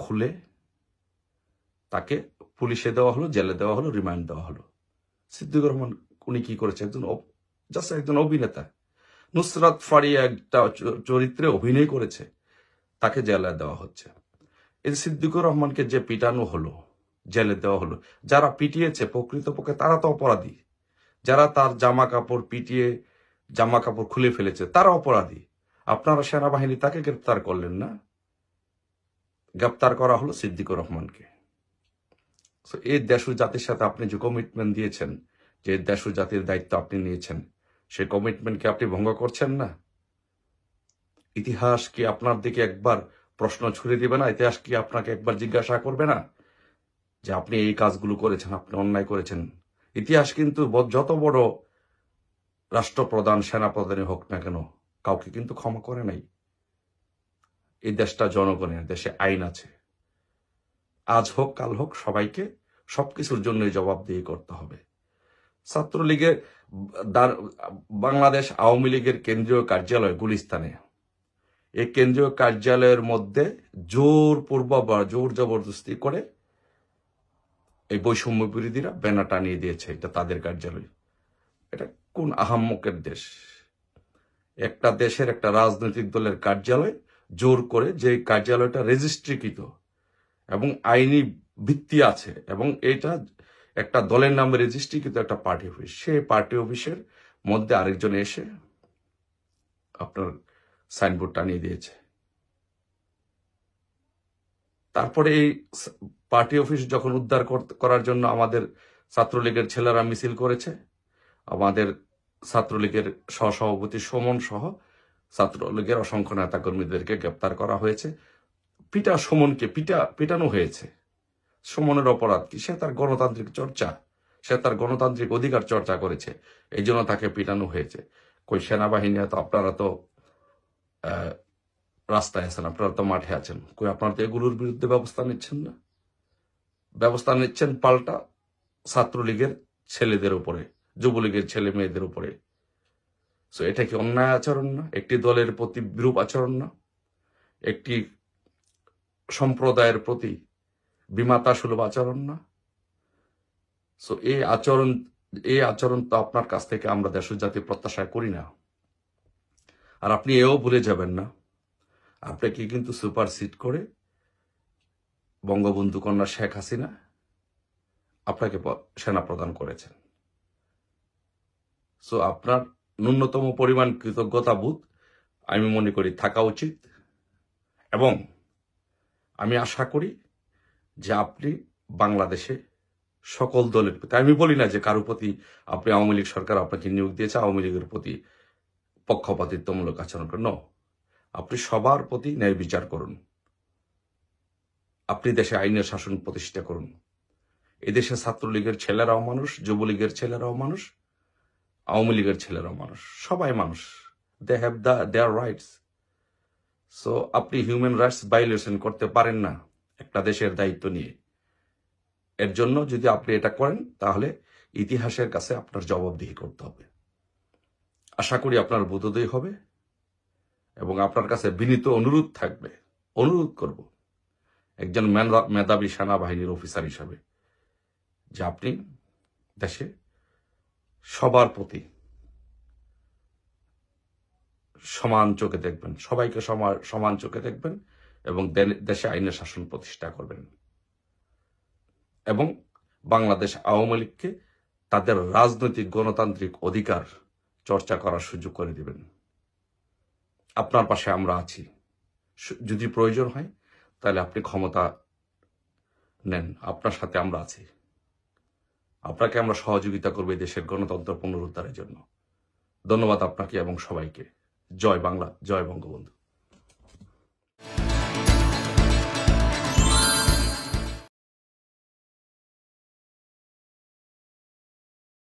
খুলে তাকে পুলিশে দেওয়া হলো, জেলে দেওয়া হলো, রিমান্ড দেওয়া হলো। সিদ্দিকুর রহমান উনি কি করেছে? একজন অভিনেতা, নুসরাত ফারিয়া একটা চরিত্রে অভিনয় করেছে, তাকে জেলে দেওয়া হচ্ছে। এই সিদ্দিকুর রহমানকে যে পিটানো হলো, জেলে দেওয়া হলো, যারা পিটিয়েছে প্রকৃতপক্ষে তারা তো অপরাধী। যারা তার জামা কাপড় পিটিয়ে জামা কাপড় খুলে ফেলেছে তারা অপরাধী। আপনারা সেনাবাহিনী তাকে গ্রেপ্তার করলেন না, গ্রেপ্তার করা হলো সিদ্দিকুর রহমানকে। এই দেশ ও জাতির সাথে আপনি যে কমিটমেন্ট দিয়েছেন, যে দেশ ও জাতির দায়িত্ব আপনি নিয়েছেন, সেই কমিটমেন্টকে আপনি ভঙ্গ করছেন না। ইতিহাস কি আপনার দিকে একবার প্রশ্ন ছুড়ে দিবে না? ইতিহাস কি আপনাকে একবার জিজ্ঞাসা করবে না যে আপনি এই কাজগুলো করেছেন, আপনি অন্যায় করেছেন? ইতিহাস কিন্তু যত বড় রাষ্ট্রপ্রধান, সেনাপ্রধানই হোক না কেন, কাউকে কিন্তু ক্ষমা করে নাই। এই দেশটা জনগণের, দেশে আইন আছে। আজ হোক কাল হোক সবাইকে সবকিছুর জন্যই জবাবদিহি করতে হবে। ছাত্রলীগের, বাংলাদেশ আওয়ামী লীগের কেন্দ্রীয় কার্যালয় গুলিস্তানে, এই কেন্দ্রীয় কার্যালয়ের মধ্যে জোর জবরদস্তি করে এই বৈষম্য বিরোধীরা ব্যানার টানিয়ে দিয়েছে, এটা তাদের কার্যালয়। এটা কোন আহাম্মকের দেশ? একটা দেশের একটা রাজনৈতিক দলের কার্যালয় জোর করে, যে কার্যালয়টা রেজিস্ট্রিকৃত এবং আইনি ভিত্তি আছে, এবং এটা একটা দলের নামে রেজিস্ট্রিকৃত একটা পার্টি অফিস, সেই পার্টি অফিসের মধ্যে আরেকজন এসে আপনার সাইনবোর্ড টানিয়ে দিয়েছে। তারপরে এই পার্টি অফিস যখন উদ্ধার করার জন্য আমাদের ছাত্রলীগের ছেলেরা মিছিল করেছে, আমাদের ছাত্রলীগের সহসভাপতি সুমন সহ ছাত্রলীগের অসংখ্য নেতাকর্মীদেরকে গ্রেপ্তার করা হয়েছে। সুমনকে পিটানো হয়েছে। সুমনের অপরাধ কি? সে তার গণতান্ত্রিক চর্চা, সে তার গণতান্ত্রিক অধিকার চর্চা করেছে, এই জন্য তাকে পিটানো হয়েছে। কই সেনাবাহিনী, আপনারা তো রাস্তায় আছেন, আপনারা তো মাঠে আছেন, কই আপনারা তো এগুলোর বিরুদ্ধে ব্যবস্থা নিচ্ছেন না? ব্যবস্থা নিচ্ছেন পাল্টা ছাত্রলীগের ছেলেদের উপরে, যুবলীগের ছেলে মেয়েদের উপরে। সো এটা কি অন্যায় আচরণ না? একটি দলের প্রতি বিরূপ আচরণ না? একটি সম্প্রদায়ের প্রতি বিমাতা সুলভ আচরণ না? সো এই আচরণ তো আপনার কাছ থেকে আমরা দেশ জাতি প্রত্যাশা করি না। আর আপনি এও ভুলে যাবেন না, আপনাকে কিন্তু সুপারসিড করে বঙ্গবন্ধু কন্যা শেখ হাসিনা আপনাকে সেনা প্রদান করেছেন। সো আপনার ন্যূনতম পরিমাণ কৃতজ্ঞতাবোধ আমি মনে করি থাকা উচিত, এবং আমি আশা করি যে আপনি বাংলাদেশে সকল দলের প্রতি, আমি বলি না যে কারো প্রতি আপনি আওয়ামী লীগ সরকার আপনাকে নিয়োগ দিয়েছে আওয়ামী লীগের প্রতি পক্ষপাতিত্বমূলক আচরণ করেন, আপনি সবার প্রতি ন্যায় বিচার করুন। আপনি দেশে আইনের শাসন প্রতিষ্ঠা করুন। এদেশে ছাত্রলীগের ছেলেরাও মানুষ, যুবলীগের ছেলেরাও মানুষ, আওয়ামী লীগের ছেলেরাও মানুষ, সবাই মানুষ। They have their rights. So আপনি হিউম্যান রাইটস ভায়োলেশন করতে পারেন না একটা দেশের দায়িত্ব নিয়ে। এর জন্য যদি আপনি এটা করেন তাহলে ইতিহাসের কাছে আপনার জবাবদিহি করতে হবে। আশা করি আপনার বোধোদয় হবে, এবং আপনার কাছে বিনীত অনুরোধ থাকবে, অনুরোধ করব একজন মেধাবী সেনাবাহিনীর অফিসার হিসাবে, যে আপনি দেশে সবার প্রতি সমান চোখে দেখবেন, সবাইকে সমান চোখে দেখবেন, এবং দেশে আইনের শাসন প্রতিষ্ঠা করবেন, এবং বাংলাদেশ আওয়ামী লীগকে তাদের রাজনৈতিক গণতান্ত্রিক অধিকার চর্চা করার সুযোগ করে দিবেন। আপনার পাশে আমরা আছি। যদি প্রয়োজন হয় তাহলে আপনি ক্ষমতা নেন, আপনার সাথে আমরা আছি। আপনাকে আমরা সহযোগিতা করব এই দেশের গণতন্ত্র পুনরুদ্ধারের জন্য। ধন্যবাদ আপনাকে এবং সবাইকে। জয় বাংলা, জয় বঙ্গবন্ধু।